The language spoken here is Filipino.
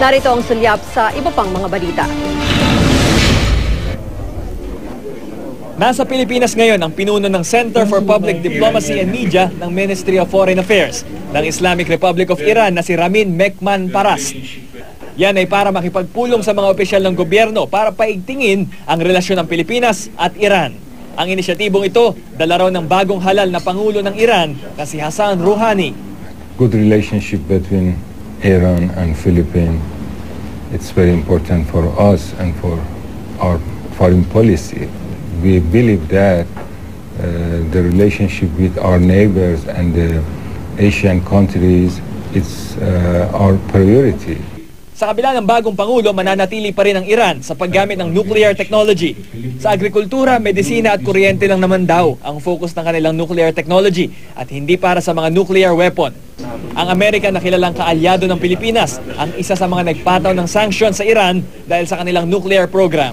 Narito ang sulyap sa iba pang mga balita. Nasa Pilipinas ngayon ang pinuno ng Center for Public Diplomacy and Media ng Ministry of Foreign Affairs ng Islamic Republic of Iran na si Ramin Mekman Parast. Yan ay para makipagpulong sa mga opisyal ng gobyerno para paigtingin ang relasyon ng Pilipinas at Iran. Ang inisyatibong ito, dala raw ng bagong halal na Pangulo ng Iran na si Hassan Rouhani. Good relationship between Iran and Philippines. It's very important for us and for our foreign policy. We believe that the relationship with our neighbors and the Asian countries is our priority. Sa kabila ng bagong Pangulo, mananatili pa rin ang Iran sa paggamit ng nuclear technology. Sa agrikultura, medisina at kuryente lang naman daw ang focus ng kanilang nuclear technology at hindi para sa mga nuclear weapon. Ang Amerika na kilalang kaalyado ng Pilipinas ang isa sa mga nagpataw ng sanction sa Iran dahil sa kanilang nuclear program.